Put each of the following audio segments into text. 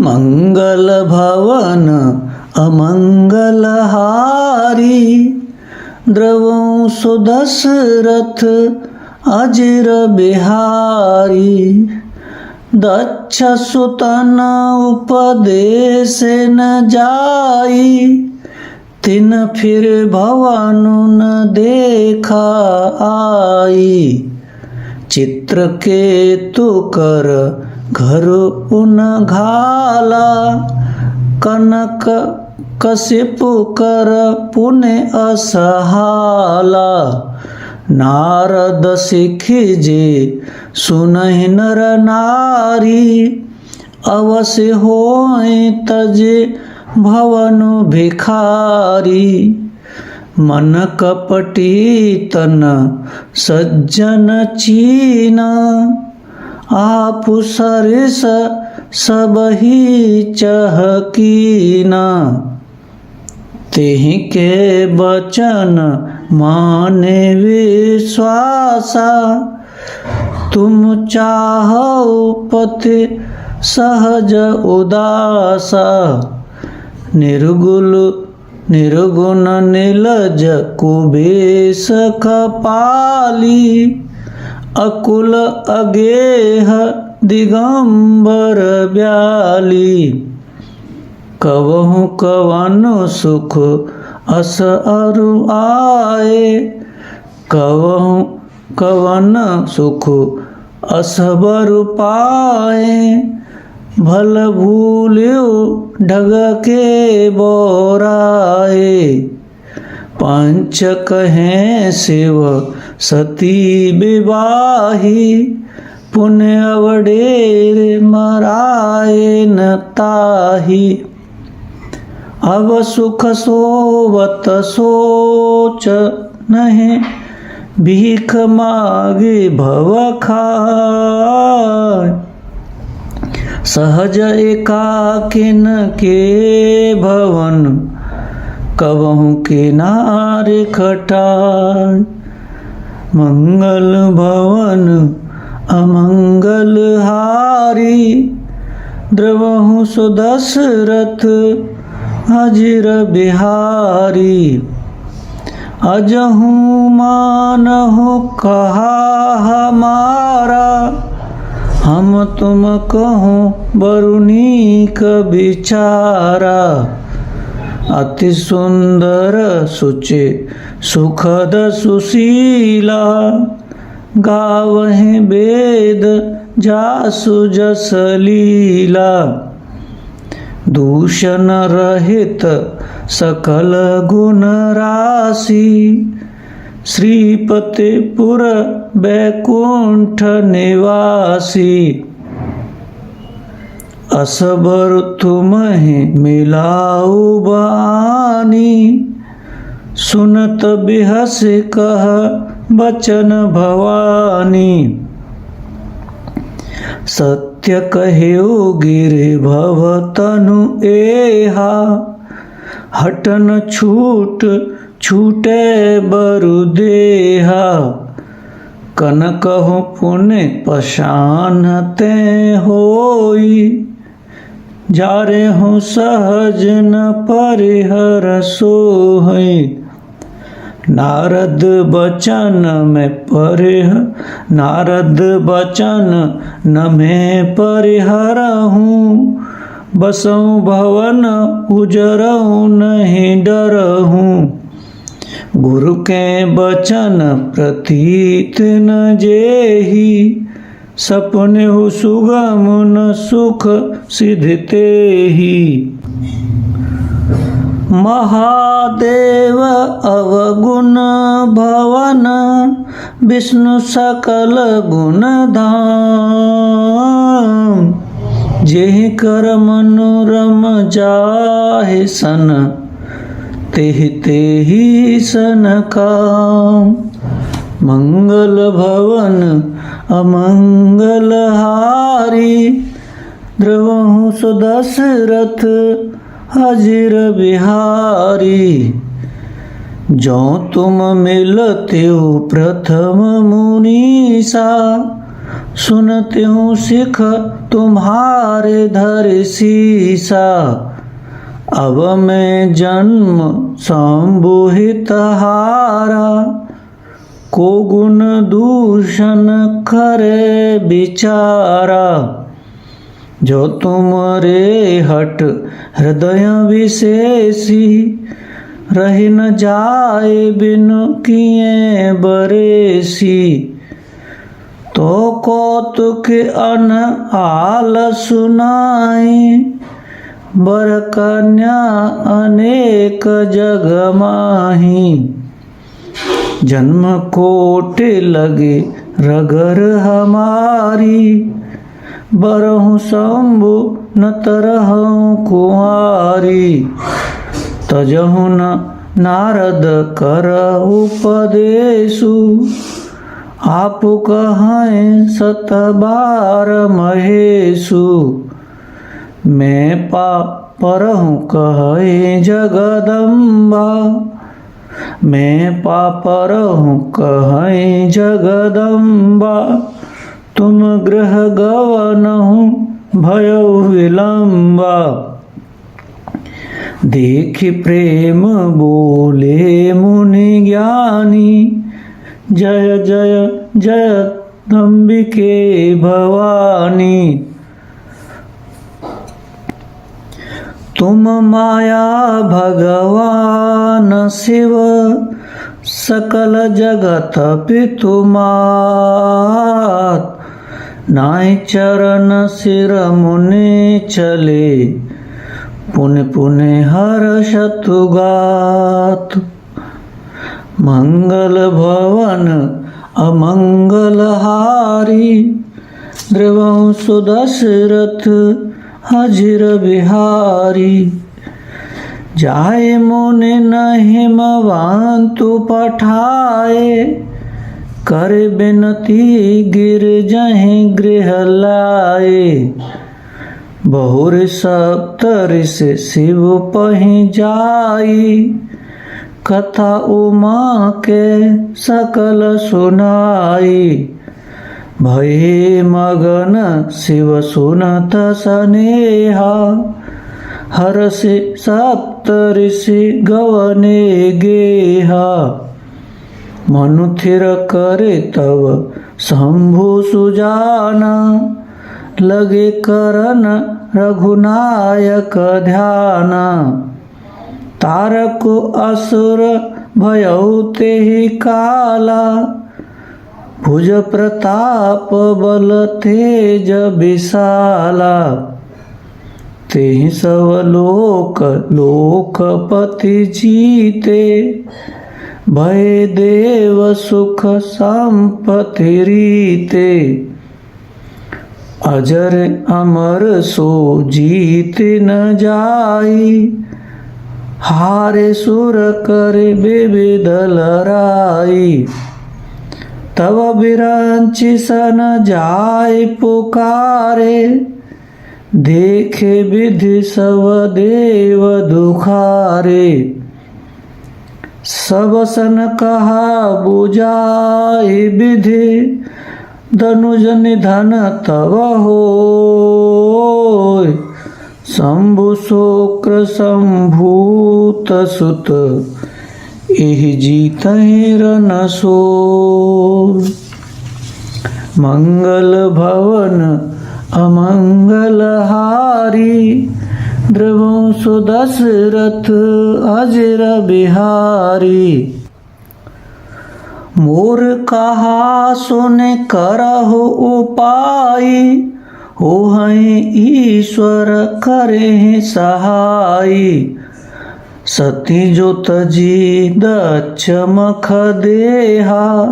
मंगल भवन अमंगल हारी, द्रवं सुदशरथ अजिर बिहारी। दक्ष सुतन उपदेश न जाई, तिन फिर भवनु न देखा आई। चित्रकेतु कर घर उन घाला, कनक कशिपु कर पुण्य असहाला। नारद सिखिजे सुनहि नर नारी, अवश्य होय तजे भवनु भिखारी। मन कपटी तन सज्जन चीना, आपु सरिस सबहि चहकीना। तेहि के बचन माने विश्वासा, तुम चाहौ पति सहज उदासा। निर्गुण नीलज कुबेश कपाली, अकुल अगेह दिगंबर ब्याली। कवहु कवन सुख अस अरु आए, कवहु कवन सुख अस बरु पाए। भल भूल्यो ढग के बोराए, पंच कहें शिव सती विवाही। पुण्य अवडेर मराए न ताही, अब सुख सोवत सोच नहीं। भीख मागे भव खाय, सहज एकाकिन के भवन। कबहु किनारे खटाय, मंगल भवन अमंगल हारी। द्रवहु सुदशरथ अजिर बिहारी। अजहु मानहु कहा हमारा, हम तुम कहो बरुनीक बिचारा। अति सुंदर सुचे सुखद सुशीला, गावहि वेद जासु जस लीला। दूषण रहित सकल गुण राशि, श्रीपति पुर बैकुंठ निवासी। असबर तुम्हें मिलाऊ बानी, सुनत बिहस कह बचन भवानी। सत्य कह्यो गिरि भव तनु एहा, हटन छूट छूटे बरु देहा। कनकहु पुण्य पशान ते होई, जारे हूँ सहज न परिहर सोहई। नारद बचन न मैं परिहरहूँ, बसऊँ भवन उजरऊँ नहीं डरहूँ। गुरु के बचन प्रतीत न जेहि, सपने सुगम न सुख सिद्धते ही। महादेव अवगुण भवन, विष्णु सकल गुण धाम। जेहि कर मनोरम जाहि सन, तेहि तेहि सन काम। मंगल भवन अमंगल हारी, द्रवहु सुदशरथ अजिर बिहारी। जो तुम मिलते हो प्रथम मुनीसा, सुनती हूँ सिख तुम्हारे धर शीसा। अब मैं जन्म संबोहित हारा, को गुण दूषण करे बिचारा। जो तुमरे हट हृदय विशेषी, रही न जाए बिन किए बरेसी। तो कौतुक अन आल सुनाई, बर कन्या अनेक जग माही। जन्म कोट लगे रगर हमारी, बरहु शंभु न तरहु कुंवारी। तजहु न नारद कर उपदेशु, आप कहें सत बार महेशु। मैं परहु कहे जगदम्बा, मैं परहु कहे जगदम्बा। तुम गृह गवनहु भयउ विलम्बा। देखि प्रेम बोले मुनि ज्ञानी, जय जय जय अम्बिके भवानी। तुम माया भगवान शिव, सकल जगत पितु मात। नाहि चरण सिर मुनि चले, पुण्य पुण्य हर्षत गात। मंगल भवन अमंगल हारी, द्रवहु सुदशरथ अजिर बिहारी। जाए मुनि नहीं मवांतु पठाए, कर बिनती गिर जहीं गृह लाए। बहुर सप्तऋष शिव पहि जाई, कथा उमा के सकल सुनाई। भये मगन शिव सुनत सनेहा, हरषि सप्तऋषि गवने गेहा। मनु थिर करे तब शंभु सुजाना, लगे करन रघुनायक ध्याना। तारक असुर भयउ तेहि काला, भुज प्रताप बल तेज विशाला। तेहि सब लोक लोकपति जीते, भय देव सुख संपत्ति रीते। अजर अमर सो जीत न जाई, हारे सुर करे विविध लड़ाई। तब बिरंचि सन जाय पुकारे, देखे विधि सब देव दुखारे। सब सन कहा बुझाई विधि, धनुज निधन तब होय। शंभु शोक्र संभूत सुत, एहि जीतहि रन सोय। मंगल भवन अमंगल हारी, द्रवहु सुदशरथ अजिर बिहारी। मोर कहा सुने करहु उपाय, होहै ईश्वर करे सहाय। सती जो तजी दक्ष मख देहा,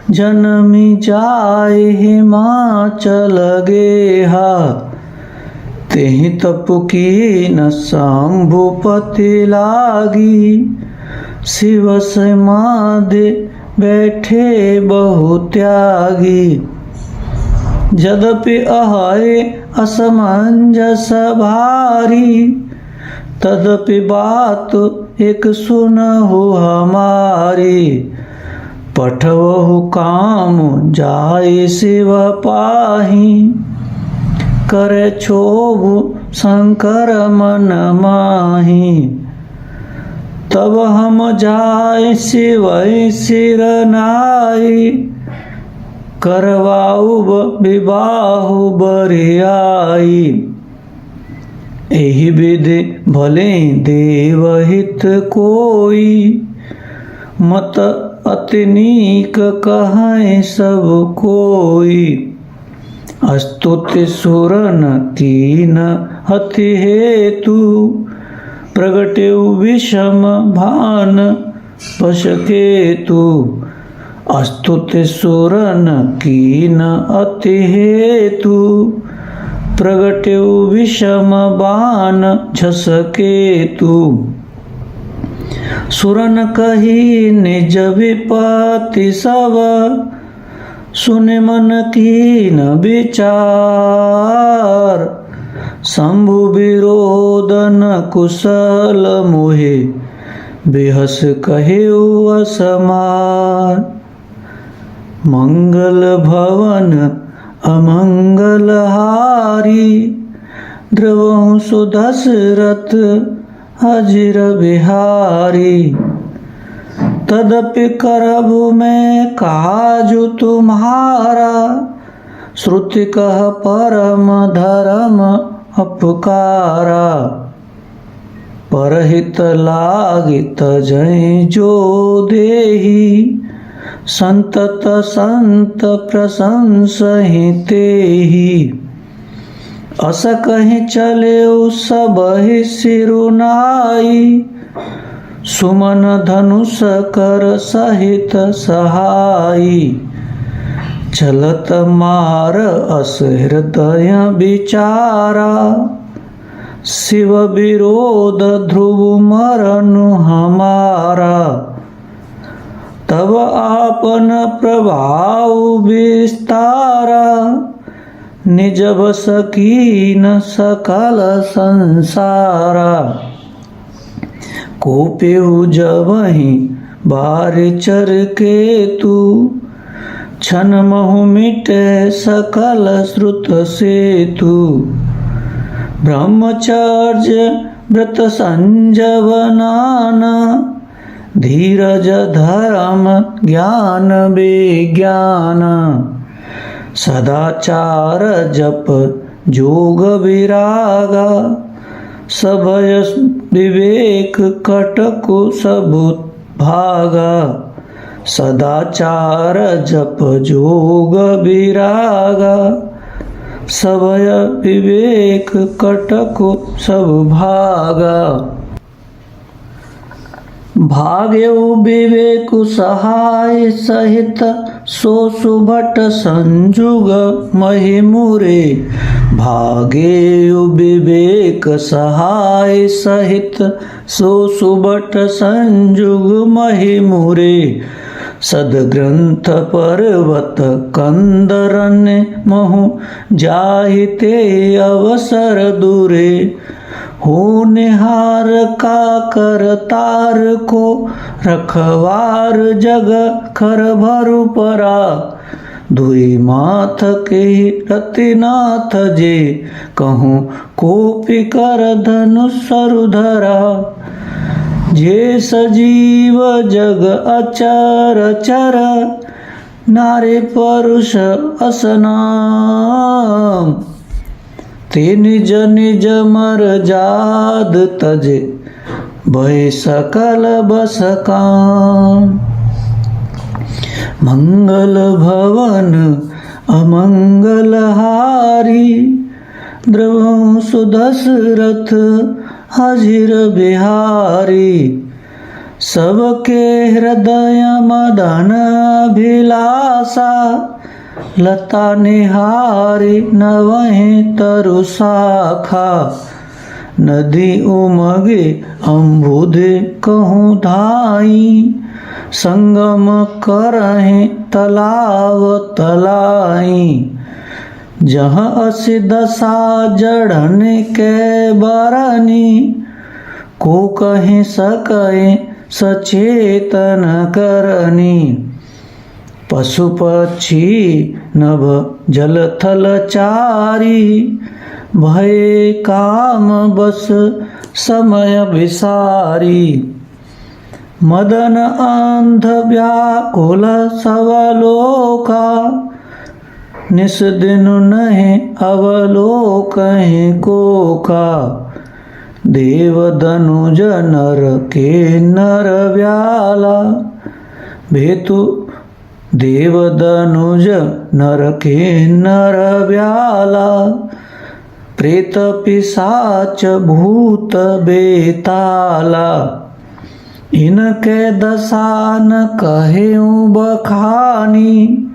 जनमी जाय हिमाचल गेहा। तेहि तपु कीन शंभुपति लागी, शिव समाधि बैठे बहु त्यागी। यद्यपि अहै असमंजस भारी, तदपि बात एक सुनहु हमारी। पठवहु काम जाय शिव पाहि, करे क्षोभ शंकर मन माहि। तब हम जाय शिव सिर नाई, करवाऊ विवाहु बरियाई। एहि विधि भले देवहित कोई, मत अति नीक कहें सब कोई। स्तुति सुरन कीन हति हेतु, प्रगट्यु विषम भान बस केतु। स्तुति सुरन कीन अति हेतु, प्रगट्यु विषम बान झस केतु। सुरन कही निज विपत्ति सब, सुने मन कीन विचार। शंभु विरोधन कुशल मोहे, बेहस कहेउ असमार। मंगल भवन अमंगल हारी, द्रवहु सुदशरथ अजिर बिहारी। तदपि करबु मैं काजु तुम्हारा, श्रुति कह परम धर्म अपकारा। परहित लागित जय जो देहि, संतत संत प्रशंसहि तेहि। अस कहीं चले सबहि सिरुनाई, सुमन धनुष कर सहित सहाई। चलत मार अस हृदय विचारा, शिव विरोध ध्रुव मरण हमारा। तब आपन प्रभाव विस्तारा, निज बस कीन सकल संसारा। कोपेहु जबहि बारिचर केतु, क्षण महु मिटे सकल श्रुत सेतु। ब्रह्मचर्य व्रत संजवनान, धीरज धर्म ज्ञान विज्ञान। सदाचार जप जोग विरागा, सभय विवेक कटकु सब भागा। सदाचार जप जोग विरागा, सभय विवेक कटकु सब भागा। भाग्यउ विवेकु सहाय सहित, सो सुभट संजुग महिमुरे। भाग्यउ विवेक सहाय सहित, सो सुभट संजुग महिमुरे। सदग्रंथ पर्वत कंदरन्य महु, जाहिते अवसर दूरे। हो निहार का करतार को, रखवार जग खर भरु परा। दुई माथ के रतिनाथ जे, कहूँ कोपी कर धनुष धरा। जे सजीव जग अचर चर, नारी परुष असनाम। ते निज निज मर जाद तजे, भय सकल बस काम। मंगल भवन अमंगल हारी, द्रवहु सुदशरथ अजिर बिहारी। सबके हृदय मदन अभिलाषा, लता निहारी नवहि तरु शाखा। नदी उमगे अम्बुधे कहूँ धाई, संगम करहि तलाव तलाई। जहाँ असी दशा जड़न के बरनी, को कहीं सके सचेतन करनी। पशु पक्षी नभ जल थल चारी, भय काम बस समय विसारी। मदन अंध व्याकुल सवलोका, निस दिन नहीं अवलोकहि कोका। देव धनुज नर के नर व्याला, भेतु देव धनुज नर के नर व्याला। प्रेत पिशाच भूत बेताला, इनके दशा न कहेऊँ बखानी।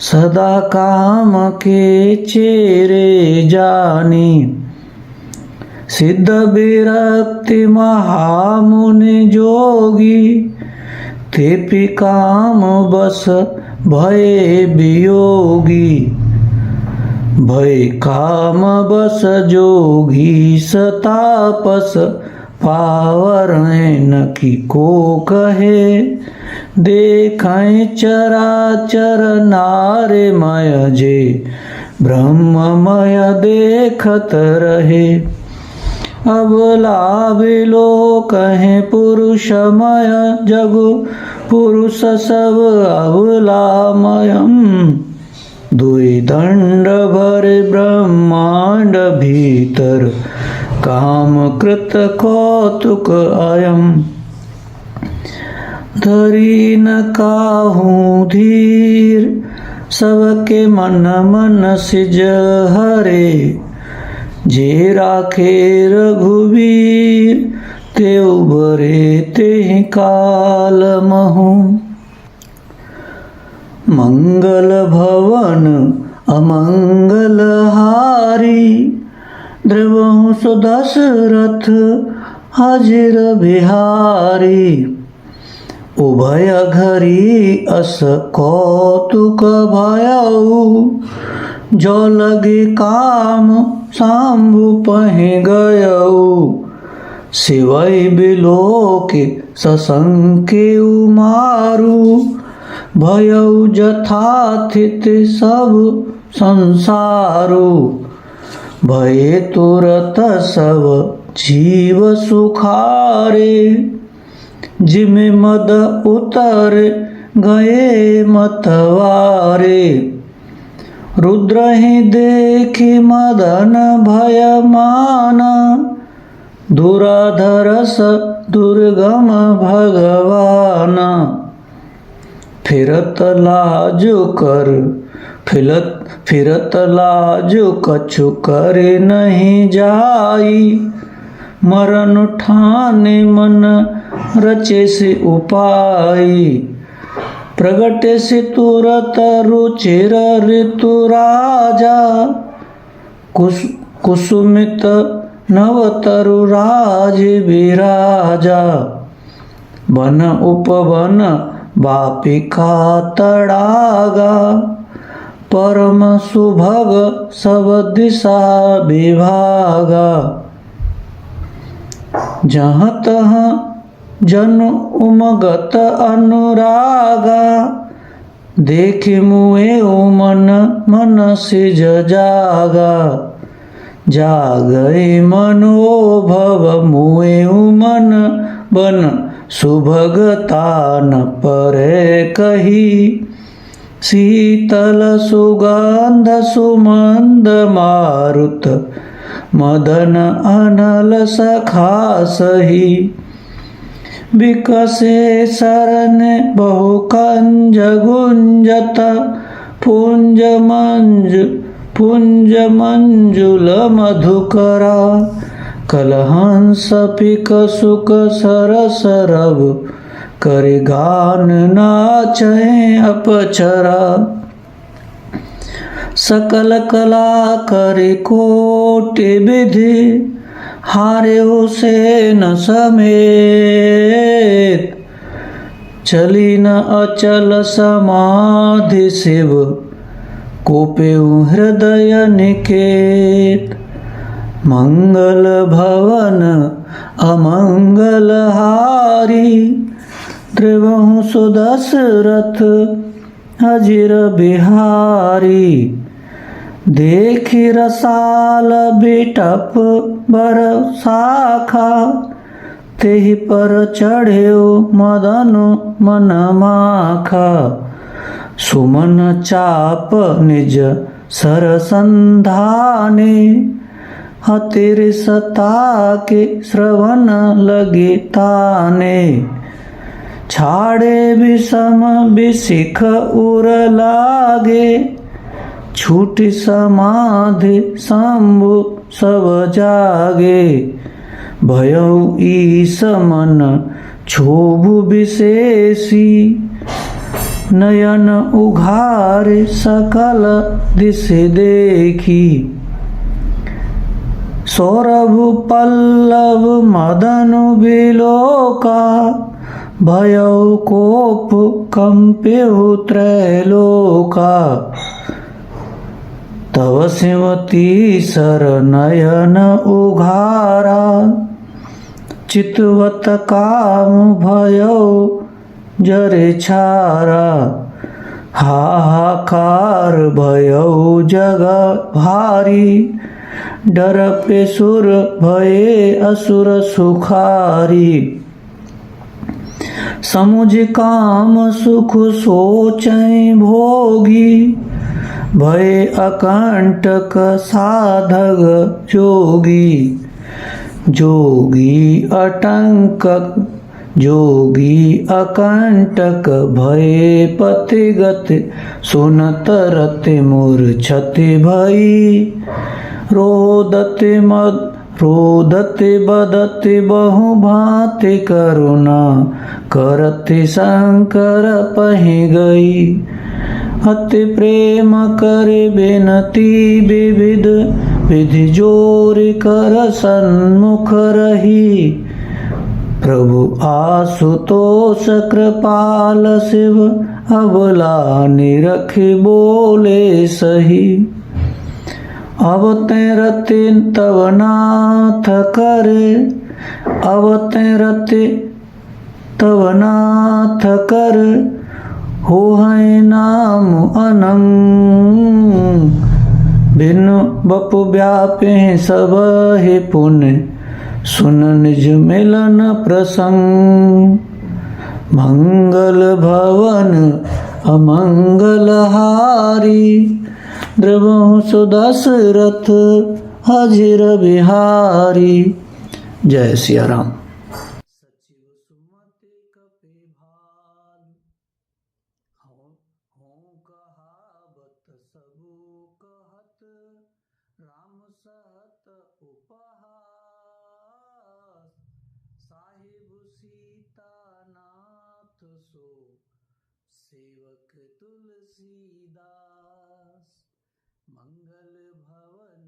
सदा काम के चेरे जानी, सिद्ध विरक्ति महामुनि जोगी। तेपि काम बस भय वियोगी, भय काम बस जोगी सतापस। पावर न की को कहे, देखें चराचर नारमय जे। ब्रह्ममय देखत रहे, अबला विलोकहि पुरुषमय जगु। पुरुष सब अबलामयम्, दुई दंड भरे ब्रह्मांड भीतर। काम कृत कौतुक अयम्, धरी न काहूँ धीर। सबके मन मन सिज हरे, जे राखे रघुवीर। ते उबरे ते काल महु, मंगल भवन अमंगल हारी। द्रवहु सुदशरथ हाजिर बिहारी, उभय घरी अस कौतुक भयउ। जो लगे काम शांभु पहि गयउ, शिवै बिलोके सशंके मारु। भयउ जथाथित सब संसारु, भये तुरत सब जीव सुखारे। जिमे मद उतर गए मतवारे, रुद्र ही देखी मदन भय माना। दुराधरस दुर्गम भगवाना, फिरत लाजु कर फिरत लाजु कछु करे नहीं जाई। मरण ठाने मन रचे से उपाई, प्रगटे से तुरत रुचिर ऋतु राजा। कुसुमित नवतरु राज विराजा, वन उपवन वापिका तड़ागा। परम सुभग सब दिशा विभागा, जहाँ तहाँ जन उमगत अनुरागा। देखि मुए मन मन सिज जागा, जागई मनोभव मुए मन बन। सुभगता न परे कही, शीतल सुगंध सुमंद मारुत। मदन अनल सखा सही, विकसे शरण बहु कंज गुंजत। पुंज मंजुल मधुकरा, कलहंस पिक सुख सरस रव। करे गान नाचै अपचरा, सकल कला करे कोटि विधि। हारे हुसैन समेत, चली न अचल समाधि शिव। कोपेउ हृदय निकेत, मंगल भवन अमंगल हारी। द्रवहु सुदशरथ अजिर बिहारी। देखि रसाल बिटप बर शाखा, तेहि पर चढ़्यो मदनु मन माखा। सुमन चाप निज सरसंधाने, हतिर सता के श्रवण लगे ताने। छाड़े विषम विशिख उर लागे, छूटि समाधि शंभु सब जागे। भयउ ईश मन क्षोभु विशेषी, नयन उघारे सकल दिश देखी। सौरभ पल्लव मदनु बिलोका, भयउ कोप कंपेहु त्रैलोका। तव सेवती सर नयन उघारा, चितवत काम भयउ जरे छारा। हाहाकार भयउ जग भारी, डर पे सुर भये असुर सुखारी। समुझ काम सुख सोचै भोगी, भय अकंटक साधक जोगी। जोगी अकंटक भये पतिगत, सुनत रति मूर्छति भई। रोदति बदति बहु भांति करुणा, करति शंकर पहि गई। अति प्रेम करे बिनती विविध, विधि जोरि कर सन्मुख रही। प्रभु आशुतोष कृपाल शिव, अबला निरखि बोले सही। अब तै रति तव नाथ करे, अब तै रति तव नाथ कर। होहै नाम अनंग, बिनु बपु व्यापे सबहि पुण्य। सुन निज मिलन प्रसंग, मंगल भवन अमंगल हारी। द्रवहु सुदशरथ अजिर बिहारी। जय सिया राम। सचिव सुमति कपि भाल, हों कहावत सबु कहत। राम सहत उपहास, साहिब सीता नाथ सो, सेवक तुलसीदास। मंगल भवन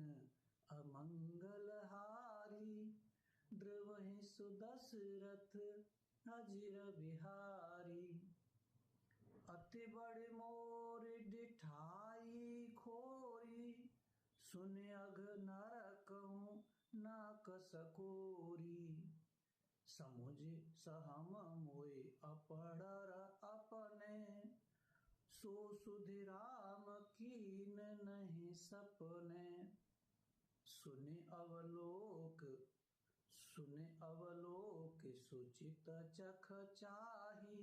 अमंगल हारी, द्रवहि सुदशरथ अजिर बिहारी। अति बड़े मोर डिठाई खोरी, सुनि अघ नरकहु नाक सकोरी। समुझ सहम मोय अपरर अपने, सो सुधि राम कीन नहीं सपने। सुनि अवलोक सुचित चख चाही,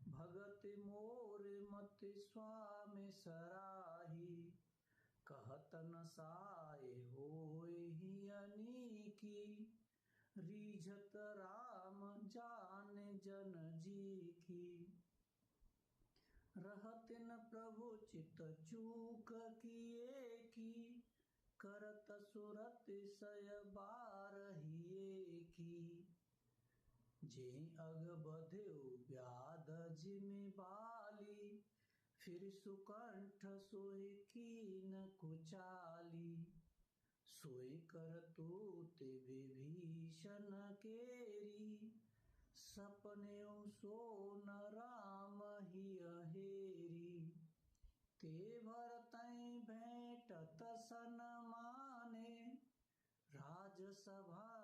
भगति मोर मति स्वामी सराही। कहत न साय होय अनीकी, रीझत राम जाने जन जी की। रहत न प्रभु चित चूक किए की, करत सुरतिशय बारहिए की। जेहि अघ बधेउ व्याध जिमि बाली, फिर सुकंठ सोई कीन कुचाली। सोई करतूत विभीषण केरी, सपनेउ सोन राम हिय हेरी। ते भरतहि भेंटत सन माने, राजसभा